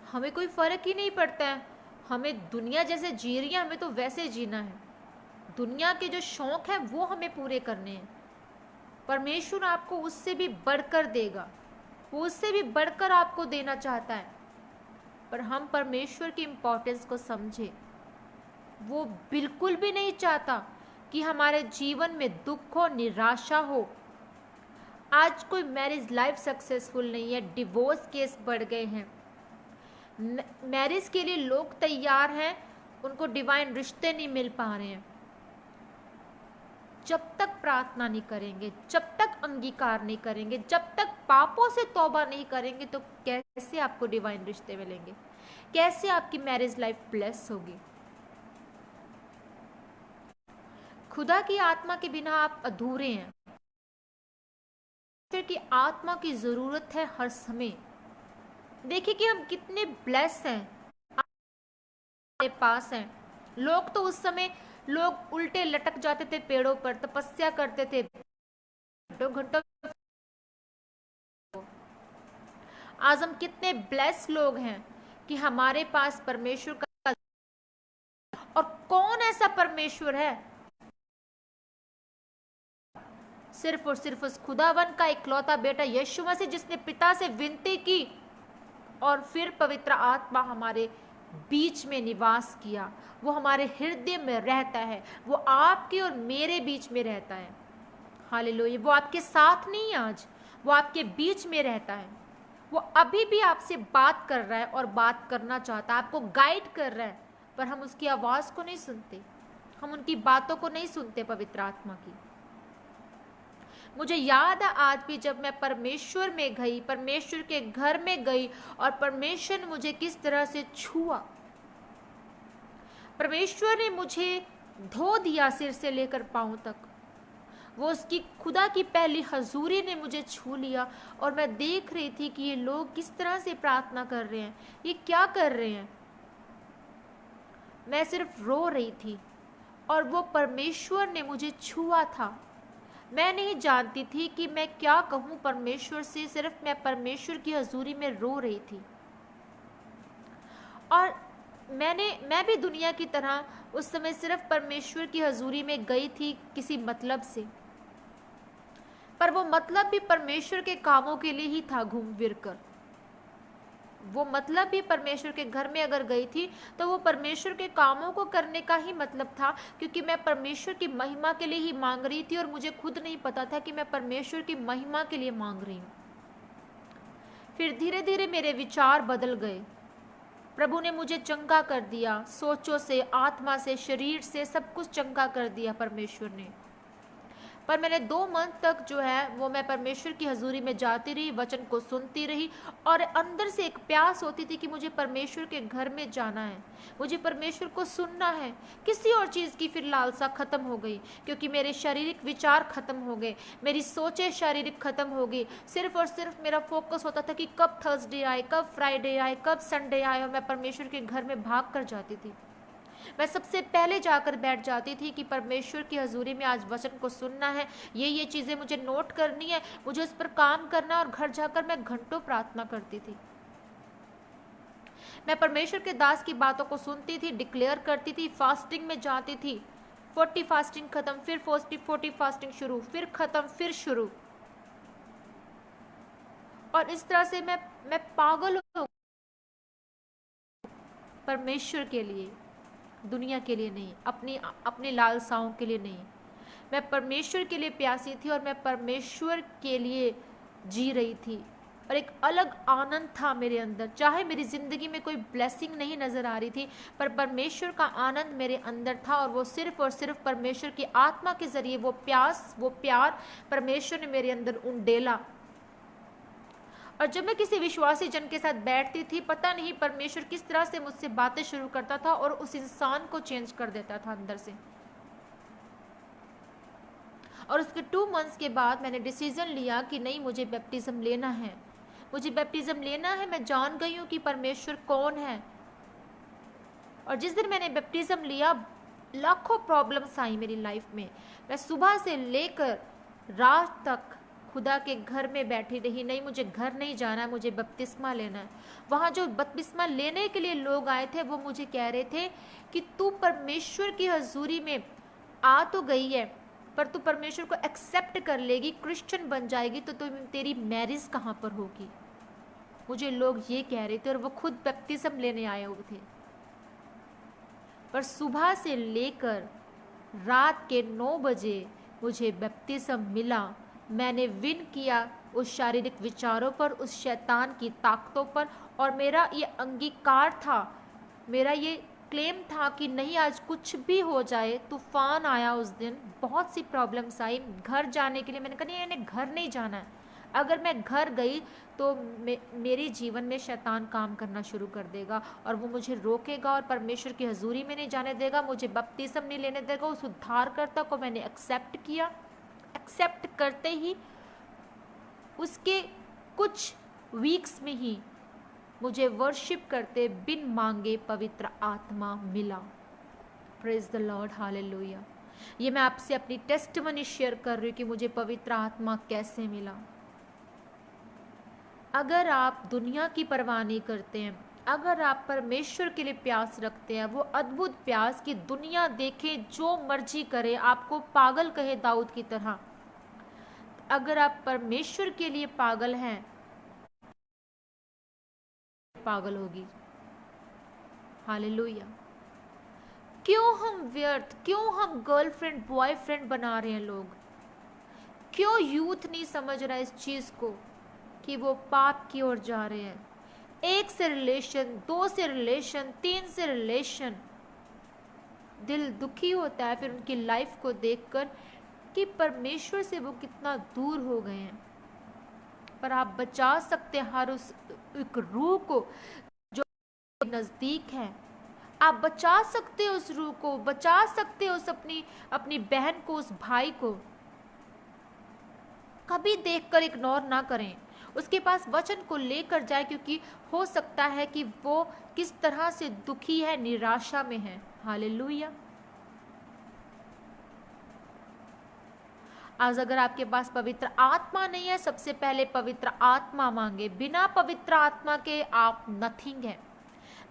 हमें कोई फर्क ही नहीं पड़ता है, हमें दुनिया जैसे जी रही है, हमें तो वैसे जीना है। दुनिया के जो शौक है वो हमें पूरे करने हैं। परमेश्वर आपको उससे भी बढ़कर देगा, वो उससे भी बढ़कर आपको देना चाहता है, पर हम परमेश्वर की इंपॉर्टेंस को समझे। वो बिल्कुल भी नहीं चाहता कि हमारे जीवन में दुख हो, निराशा हो। आज कोई मैरिज लाइफ सक्सेसफुल नहीं है, डिवोर्स केस बढ़ गए हैं। मैरिज के लिए लोग तैयार हैं, उनको डिवाइन रिश्ते नहीं मिल पा रहे हैं। जब तक प्रार्थना नहीं करेंगे, जब तक अंगीकार नहीं करेंगे, जब तक पापों से तौबा नहीं करेंगे, तो कैसे आपको डिवाइन रिश्ते मिलेंगे? कैसे आपकी मैरिज लाइफ ब्लेस होगी? खुदा की आत्मा के बिना आप अधूरे हैं। परमेश्वर की आत्मा की जरूरत है हर समय। देखिए कि हम कितने ब्लेस हैं, हमारे पास हैं। लोग तो उस समय लोग उल्टे लटक जाते थे पेड़ों पर, तपस्या करते थे घंटों घंटों। आज हम कितने ब्लेस लोग हैं कि हमारे पास परमेश्वर का, और कौन ऐसा परमेश्वर है? सिर्फ और सिर्फ उस खुदावन का इकलौता बेटा यीशु मसीह, जिसने पिता से विनती की और फिर पवित्र आत्मा हमारे बीच में निवास किया। वो हमारे हृदय में रहता है, वो आपके और मेरे बीच में रहता है। हालेलुया। वो आपके साथ नहीं, आज वो आपके बीच में रहता है। वो अभी भी आपसे बात कर रहा है और बात करना चाहता है, आपको गाइड कर रहा है, पर हम उसकी आवाज को नहीं सुनते, हम उनकी बातों को नहीं सुनते पवित्र आत्मा की। मुझे याद है आज भी, जब मैं परमेश्वर में गई, परमेश्वर के घर में गई, और परमेश्वर ने मुझे किस तरह से छुआ। परमेश्वर ने मुझे धो दिया सिर से लेकर पांव तक। वो उसकी खुदा की पहली हजूरी ने मुझे छू लिया, और मैं देख रही थी कि ये लोग किस तरह से प्रार्थना कर रहे हैं, ये क्या कर रहे हैं। मैं सिर्फ रो रही थी, और वो परमेश्वर ने मुझे छुआ था। मैं नहीं जानती थी कि मैं क्या कहूँ परमेश्वर से, सिर्फ मैं परमेश्वर की हजूरी में रो रही थी। और मैं भी दुनिया की तरह उस समय सिर्फ परमेश्वर की हजूरी में गई थी किसी मतलब से, पर वो मतलब भी परमेश्वर के कामों के लिए ही था, घूम फिर कर। वो मतलब भी परमेश्वर के घर में अगर गई थी तो वो परमेश्वर के कामों को करने का ही मतलब था, क्योंकि मैं परमेश्वर की महिमा के लिए ही मांग रही थी और मुझे खुद नहीं पता था कि मैं परमेश्वर की महिमा के लिए मांग रही हूँ। फिर धीरे धीरे मेरे विचार बदल गए। प्रभु ने मुझे चंगा कर दिया, सोचों से, आत्मा से, शरीर से, सब कुछ चंगा कर दिया परमेश्वर ने। पर मैंने 2 मंथ तक जो है वो मैं परमेश्वर की हजूरी में जाती रही, वचन को सुनती रही, और अंदर से एक प्यास होती थी कि मुझे परमेश्वर के घर में जाना है, मुझे परमेश्वर को सुनना है। किसी और चीज़ की फिर लालसा खत्म हो गई, क्योंकि मेरे शारीरिक विचार खत्म हो गए, मेरी सोचें शारीरिक खत्म हो गई। सिर्फ और सिर्फ मेरा फोकस होता था कि कब थर्सडे आए, कब फ्राइडे आए, कब संडे आए, और मैं परमेश्वर के घर में भाग कर जाती थी। मैं सबसे पहले जाकर बैठ जाती थी कि परमेश्वर की हजूरी में आज वचन को सुनना है, ये चीज़ें मुझे नोट करनी है, मुझे उस पर काम करना, और घर जाकर मैं घंटों प्रार्थना करती थी। मैं परमेश्वर के दास की बातों को सुनती थी, डिक्लेयर करती थी, फास्टिंग में जाती थी। 40 फास्टिंग खत्म, फिर 40 फास्टिंग शुरू, फिर खत्म, फिर शुरू, और इस तरह से मैं पागल हो परमेश्वर के लिए, दुनिया के लिए नहीं, अपनी लालसाओं के लिए नहीं। मैं परमेश्वर के लिए प्यासी थी और मैं परमेश्वर के लिए जी रही थी, और एक अलग आनंद था मेरे अंदर। चाहे मेरी ज़िंदगी में कोई ब्लेसिंग नहीं नज़र आ रही थी, पर परमेश्वर का आनंद मेरे अंदर था, और वो सिर्फ और सिर्फ परमेश्वर की आत्मा के ज़रिए वो प्यास, वो प्यार परमेश्वर ने मेरे अंदर उंडेला। और जब मैं किसी विश्वासी जन के साथ बैठती थी, पता नहीं परमेश्वर किस तरह से मुझसे बातें शुरू करता था और उस इंसान को चेंज कर देता था अंदर से। और उसके 2 मंथ्स के बाद मैंने डिसीजन लिया कि नहीं, मुझे बैप्टिज्म लेना है, मुझे बैप्टिज्म लेना है। मैं जान गई हूँ कि परमेश्वर कौन है। और जिस दिन मैंने बैप्टिज्म लिया, लाखों प्रॉब्लम्स आई मेरी लाइफ में। मैं सुबह से लेकर रात तक खुदा के घर में बैठी रही, नहीं मुझे घर नहीं जाना है, मुझे बपतिस्मा लेना है। वहाँ जो बपतिस्मा लेने के लिए लोग आए थे वो मुझे कह रहे थे कि तू परमेश्वर की हजूरी में आ तो गई है, पर तू परमेश्वर को एक्सेप्ट कर लेगी, क्रिश्चियन बन जाएगी, तो तेरी मैरिज कहाँ पर होगी। मुझे लोग ये कह रहे थे, और वो खुद बपतिस्म लेने आए हुए थे। पर सुबह से लेकर रात के 9 बजे मुझे बपतिस्म मिला। मैंने विन किया उस शारीरिक विचारों पर, उस शैतान की ताकतों पर, और मेरा ये अंगीकार था, मेरा ये क्लेम था कि नहीं, आज कुछ भी हो जाए। तूफान आया उस दिन, बहुत सी प्रॉब्लम्स आई। घर जाने के लिए मैंने कहा नहीं, मैंने घर नहीं जाना है। अगर मैं घर गई तो मेरे जीवन में शैतान काम करना शुरू कर देगा, और वो मुझे रोकेगा और परमेश्वर की हजूरी में नहीं जाने देगा, मुझे बपतिस्म नहीं लेने देगा। उस उद्धारकर्ता को मैंने एक्सेप्ट किया। एक्सेप्ट करते ही उसके कुछ वीक्स में ही मुझे वर्शिप करते बिन मांगे पवित्र आत्मा मिला। Praise the Lord, hallelujah. ये मैं आपसे अपनी टेस्टिमनी शेयर कर रही हूँ कि मुझे पवित्र आत्मा कैसे मिला। अगर आप दुनिया की परवाह नहीं करते हैं, अगर आप परमेश्वर के लिए प्यास रखते हैं, वो अद्भुत प्यास कि दुनिया देखे, जो मर्जी करे, आपको पागल कहे दाऊद की तरह, अगर आप परमेश्वर के लिए पागल हैं, पागल होगी। हालेलुया। क्यों हम व्यर्थ, क्यों हम गर्लफ्रेंड बॉयफ्रेंड बना रहे हैं लोग? क्यों यूथ नहीं समझ रहा इस चीज को कि वो पाप की ओर जा रहे हैं? 1 से रिलेशन, 2 से रिलेशन, 3 से रिलेशन। दिल दुखी होता है फिर उनकी लाइफ को देखकर कि परमेश्वर से वो कितना दूर हो गए हैं। पर आप बचा सकते हैं हर उस एक रूह को जो नजदीक है। आप बचा सकते हो उस रूह को, बचा सकते हो उस अपनी बहन को, उस भाई को। कभी देखकर इग्नोर ना करें, उसके पास वचन को लेकर जाए, क्योंकि हो सकता है कि वो किस तरह से दुखी है, निराशा में है। हालेलुया। आज अगर आपके पास पवित्र आत्मा नहीं है, सबसे पहले पवित्र आत्मा मांगे। बिना पवित्र आत्मा के आप नथिंग है।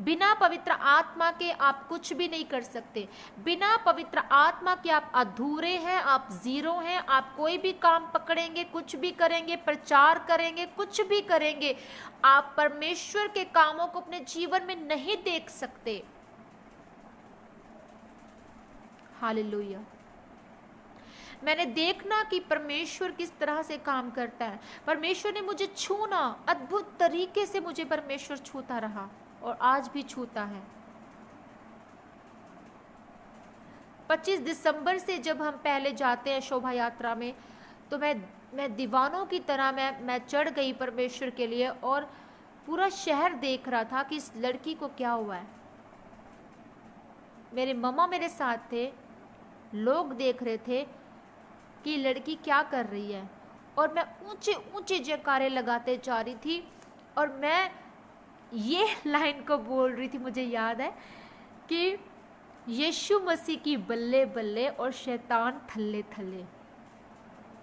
बिना पवित्र आत्मा के आप कुछ भी नहीं कर सकते। बिना पवित्र आत्मा के आप अधूरे हैं, आप जीरो हैं। आप कोई भी काम पकड़ेंगे, कुछ भी करेंगे, प्रचार करेंगे, कुछ भी करेंगे, आप परमेश्वर के कामों को अपने जीवन में नहीं देख सकते। हालेलुया। मैंने देखना कि परमेश्वर किस तरह से काम करता है। परमेश्वर ने मुझे छूना, अद्भुत तरीके से मुझे परमेश्वर छूता रहा और आज भी छूता है। 25 दिसंबर से जब हम पहले जाते हैं शोभा यात्रा में, तो मैं दीवानों की तरह मैं चढ़ गई परमेश्वर के लिए, और पूरा शहर देख रहा था कि इस लड़की को क्या हुआ है। मेरे मम्मा मेरे साथ थे, लोग देख रहे थे कि लड़की क्या कर रही है, और मैं ऊंचे ऊंचे जयकारे लगाते जा रही थी, और मैं ये लाइन को बोल रही थी, मुझे याद है कि यीशु मसीह की बल्ले बल्ले और शैतान थल्ले थल्ले।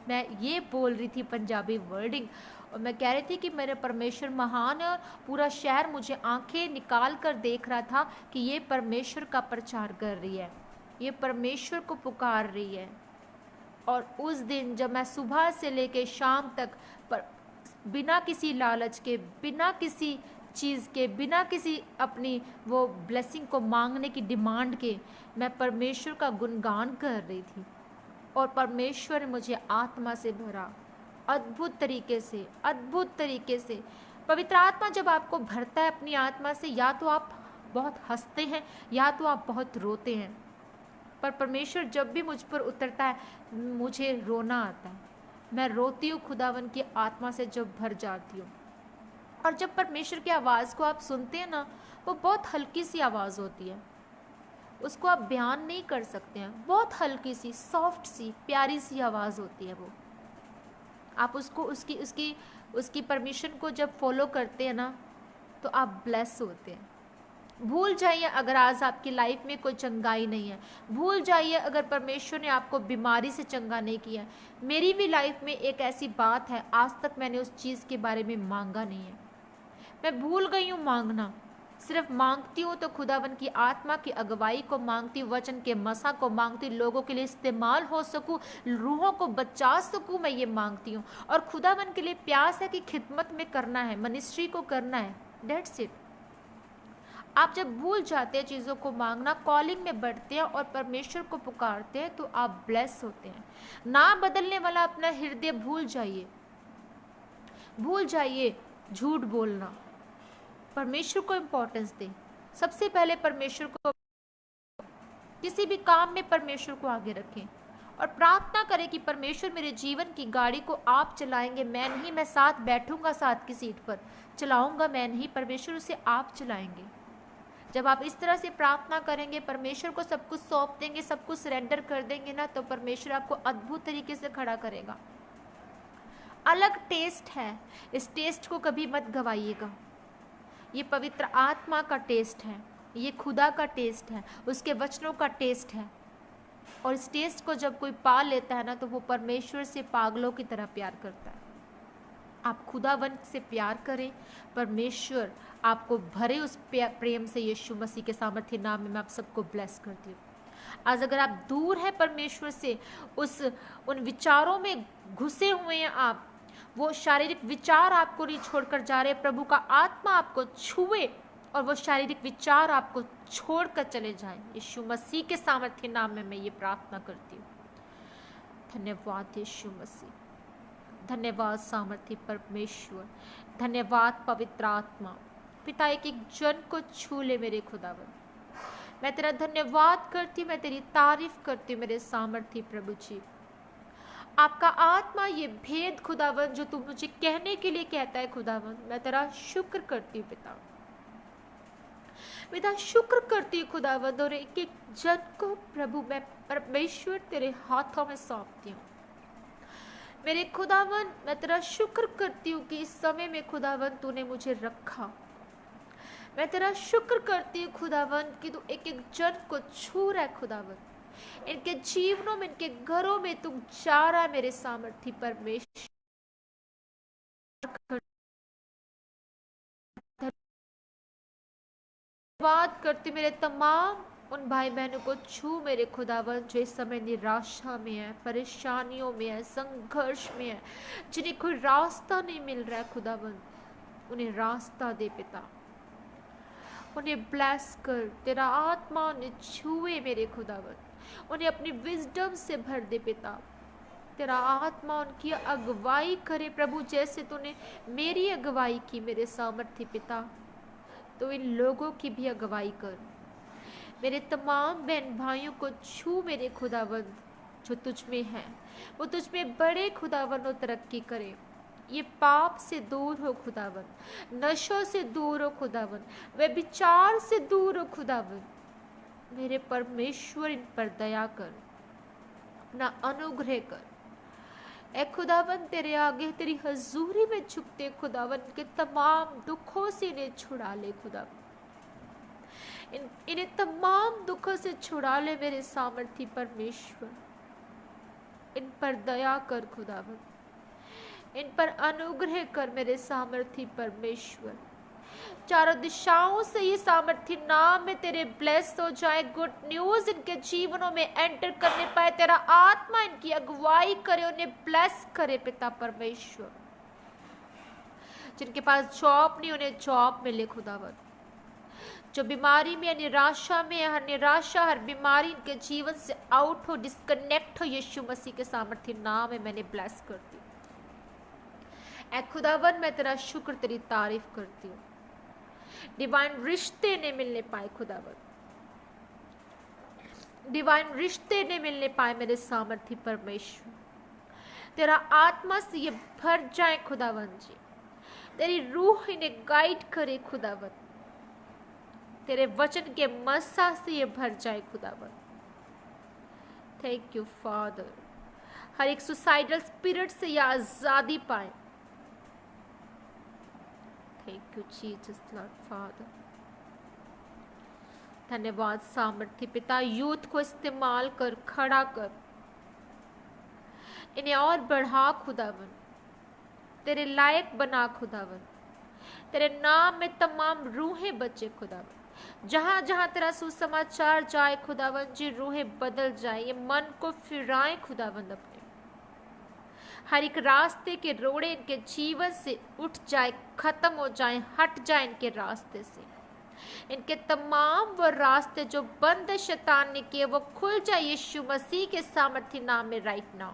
मैं ये बोल रही थी पंजाबी वर्डिंग, और मैं कह रही थी कि मेरे परमेश्वर महान है, और पूरा शहर मुझे आंखें निकाल कर देख रहा था कि ये परमेश्वर का प्रचार कर रही है, ये परमेश्वर को पुकार रही है। और उस दिन जब मैं सुबह से लेके शाम तक बिना किसी लालच के, बिना किसी चीज़ के, बिना किसी अपनी वो ब्लेसिंग को मांगने की डिमांड के, मैं परमेश्वर का गुणगान कर रही थी, और परमेश्वर ने मुझे आत्मा से भरा अद्भुत तरीके से, अद्भुत तरीके से। पवित्र आत्मा जब आपको भरता है अपनी आत्मा से, या तो आप बहुत हंसते हैं या तो आप बहुत रोते हैं, पर परमेश्वर जब भी मुझ पर उतरता है मुझे रोना आता है। मैं रोती हूँ खुदावन की आत्मा से जब भर जाती हूँ। और जब परमेश्वर की आवाज़ को आप सुनते हैं ना, वो बहुत हल्की सी आवाज़ होती है, उसको आप बयान नहीं कर सकते हैं। बहुत हल्की सी, सॉफ्ट सी, प्यारी सी आवाज़ होती है वो। आप उसको उसकी परमिशन को जब फॉलो करते हैं ना, तो आप ब्लेस होते हैं। भूल जाइए अगर आज आपकी लाइफ में कोई चंगाई नहीं है, भूल जाइए अगर परमेश्वर ने आपको बीमारी से चंगा नहीं किया है। मेरी भी लाइफ में एक ऐसी बात है, आज तक मैंने उस चीज़ के बारे में मांगा नहीं है। मैं भूल गई हूँ मांगना, सिर्फ मांगती हूँ तो खुदावन की आत्मा की अगुवाई को मांगती हूँ, वचन के मसा को मांगती हूँ, लोगों के लिए इस्तेमाल हो सकूँ, रूहों को बचा सकूँ, मैं ये मांगती हूँ। और खुदावन के लिए प्यास है कि खिदमत में करना है, मिनिस्ट्री को करना है, डेट्स इट। आप जब भूल जाते हैं चीज़ों को मांगना, कॉलिंग में बढ़ते हैं और परमेश्वर को पुकारते हैं, तो आप ब्लेस होते हैं। ना बदलने वाला अपना हृदय भूल जाइए, भूल जाइए झूठ बोलना, परमेश्वर को इम्पोर्टेंस दें। सबसे पहले परमेश्वर को, किसी भी काम में परमेश्वर को आगे रखें, और प्रार्थना करें कि परमेश्वर मेरे जीवन की गाड़ी को आप चलाएंगे, मैं नहीं। मैं साथ बैठूंगा, साथ की सीट पर चलाऊंगा मैं नहीं, परमेश्वर उसे आप चलाएंगे। जब आप इस तरह से प्रार्थना करेंगे, परमेश्वर को सब कुछ सौंप देंगे, सब कुछ सरेंडर कर देंगे ना, तो परमेश्वर आपको अद्भुत तरीके से खड़ा करेगा। अलग टेस्ट है, इस टेस्ट को कभी मत गवाइएगा। ये पवित्र आत्मा का टेस्ट है, ये खुदा का टेस्ट है, उसके वचनों का टेस्ट है। और इस टेस्ट को जब कोई पा लेता है ना, तो वो परमेश्वर से पागलों की तरह प्यार करता है। आप खुदावन से प्यार करें, परमेश्वर आपको भरे उस प्रेम से। यीशु मसीह के सामर्थ्य नाम में मैं आप सबको ब्लेस करती हूँ। आज अगर आप दूर हैं परमेश्वर से, उन विचारों में घुसे हुए हैं आप, वो शारीरिक विचार आपको नहीं छोड़कर जा रहे, प्रभु का आत्मा आपको छुए और वो शारीरिक विचार आपको छोड़कर चले जाएं। यीशु मसीह के सामर्थ्य नाम में मैं ये प्रार्थना करती हूँ। धन्यवाद यीशु मसीह, धन्यवाद सामर्थ्य परमेश्वर, धन्यवाद पवित्र आत्मा। पिता एक एक जन को छू ले मेरे खुदावन। मैं तेरा धन्यवाद करती हूँ, मैं तेरी तारीफ करती हूँ मेरे सामर्थ्य प्रभु जी। आपका आत्मा ये भेद खुदावन जो तू मुझे कहने के लिए कहता है खुदावन, मैं तेरा शुक्र करती हूँ पिता। पिता शुक्र करती हूँ खुदावन, और एक एक जन को प्रभु मैं परमेश्वर तेरे हाथों में सौंपती हूँ। मेरे खुदावन मैं तेरा शुक्र करती हूँ कि इस समय में खुदावन तूने मुझे रखा। मैं तेरा शुक्र करती हूँ खुदावन कि तू एक एक जन को छू रहा है खुदावन, इनके जीवनों में, इनके घरों में तू जा रहा है मेरे सामर्थ्य परमेश्वर। बात करती मेरे तमाम उन भाई बहनों को छू मेरे खुदावन जो इस समय निराशा में है, परेशानियों में है, संघर्ष में है, जिन्हें कोई रास्ता नहीं मिल रहा है खुदावन, उन्हें रास्ता दे पिता, उन्हें ब्लेस कर, तेरा आत्मा उन्हें छुए मेरे खुदावन, उन्हें अपनी विजडम से भर दे पिता, तेरा आत्मा उनकी अगुवाई करे प्रभु, जैसे तूने मेरी अगुवाई की मेरे सामर्थ्य पिता, तो इन लोगों की भी अगुवाई कर। मेरे तमाम बहन भाइयों को छू मेरे खुदावंद, जो तुझ में है वो तुझ में बड़े खुदावन और तरक्की करे, ये पाप से दूर हो खुदावन, नशों से दूर हो खुदावन, व्यभिचार से दूर हो खुदावन। मेरे परमेश्वर इन पर दया कर, अपना अनुग्रह कर। ए खुदावन तेरे आगे तेरी हजूरी में झुकते खुदावन के तमाम दुखों से इन्हें छुड़ा ले खुदावन, इन्हें तमाम दुखों से छुड़ा ले मेरे सामर्थी परमेश्वर। इन पर दया कर खुदावन, इन पर अनुग्रह कर मेरे सामर्थी परमेश्वर। चारों दिशाओं से ये सामर्थ्य नाम में तेरे ब्लेस हो जाए, गुड न्यूज इनके जीवनों में एंटर करने पाए, तेरा आत्मा इनकी अगुवाई करे, उन्हें ब्लेस करे पिता परमेश्वर। जिनके पास जॉब नहीं उन्हें जॉब मिले खुदावन, जो बीमारी में, निराशा में, हर निराशा हर बीमारी इनके जीवन से आउट हो, डिस्कनेक्ट हो, यीशु मसीह के सामर्थ्य नाम में मैंने ब्लेस करती हूँ। ऐ खुदावन मैं तेरा शुक्र तेरी तारीफ करती हूँ। डिवाइन रिश्ते ने मिलने पाए खुदावन, डिवाइन रिश्ते ने मिलने पाए मेरे सामर्थ्य परमेश्वर। तेरा आत्मा से ये भर जाए खुदावन जी, तेरी रूह इन्हें गाइड करे खुदावन, तेरे वचन के मसा से ये भर जाए खुदावन। Thank you father. हर एक सुसाइडल स्पिरिट से ये आजादी पाए। Thank you Jesus Lord father. धन्यवाद सामर्थ्य पिता, यूथ को इस्तेमाल कर, खड़ा कर, इन्हें और बढ़ा खुदावन, तेरे लायक बना खुदावन। तेरे नाम में तमाम रूहें बचे खुदावन, जहां जहां तेरा सुसमाचार जाए खुदावन जी, रूहें बदल जाए, ये मन को फिराए खुदावन अपने। हर एक रास्ते के रोड़े इनके जीवन से उठ जाए, खत्म हो जाए, हट जाए इनके रास्ते से। इनके तमाम वो रास्ते जो बंद शैतान ने किए वो खुल जाए यीशु मसीह के सामर्थ्य नाम में राइट नाउ।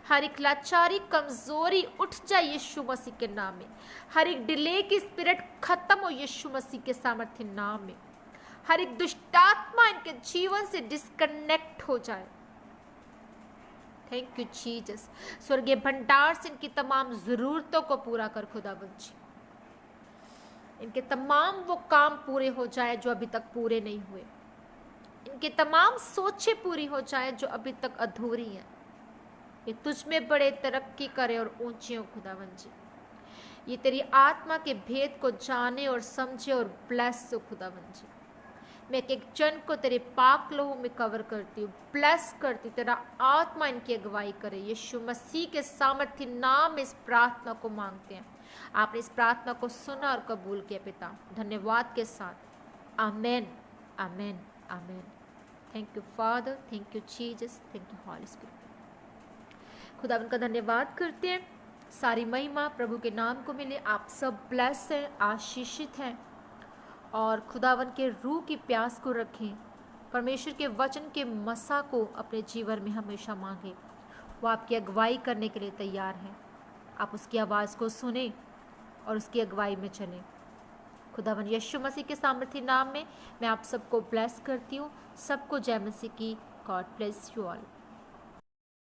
हर एक लाचारी कमजोरी उठ जाए यीशु मसीह के नाम में। हर एक डिले की स्पिरिट खत्म हो यीशु मसीह के सामर्थ्य नाम में। हर एक दुष्टात्मा इनके जीवन से डिस्कनेक्ट हो जाए। Thank you Jesus. स्वर्गीय भंडार से इनकी तमाम जरूरतों को पूरा कर खुदावंद जी। इनके तमाम वो काम पूरे हो जाए जो अभी तक पूरे नहीं हुए। इनकी तमाम सोचें पूरी हो जाए जो अभी तक अधूरी हैं। ये तुझ में बड़े तरक्की करे और ऊंची हो खुदावंद जी। ये तेरी आत्मा के भेद को जाने और समझे और ब्लेस हो खुदावंद जी। मैं एक जन को तेरे पाक लहू में कवर करती हूँ, ब्लेस करती, तेरा आत्मा इनकी अगुवाई करे। यीशु मसीह के सामर्थ्य नाम में इस प्रार्थना को मांगते हैं। आपने इस प्रार्थना को सुना और कबूल किया पिता, धन्यवाद के साथ। Amen, amen, amen. Thank you Father, thank you Jesus, thank you Holy Spirit. खुदावन का धन्यवाद करते हैं। सारी महिमा प्रभु के नाम को मिले। आप सब ब्लेस हैं, आशीषित हैं और खुदावन के रूह की प्यास को रखें। परमेश्वर के वचन के मसा को अपने जीवन में हमेशा मांगें। वो आपकी अगुवाई करने के लिए तैयार हैं। आप उसकी आवाज़ को सुने और उसकी अगुवाई में चलें। खुदावन यीशु मसीह के सामर्थ्य नाम में मैं आप सबको ब्लेस करती हूँ। सबको जय मसीह की। God bless you all.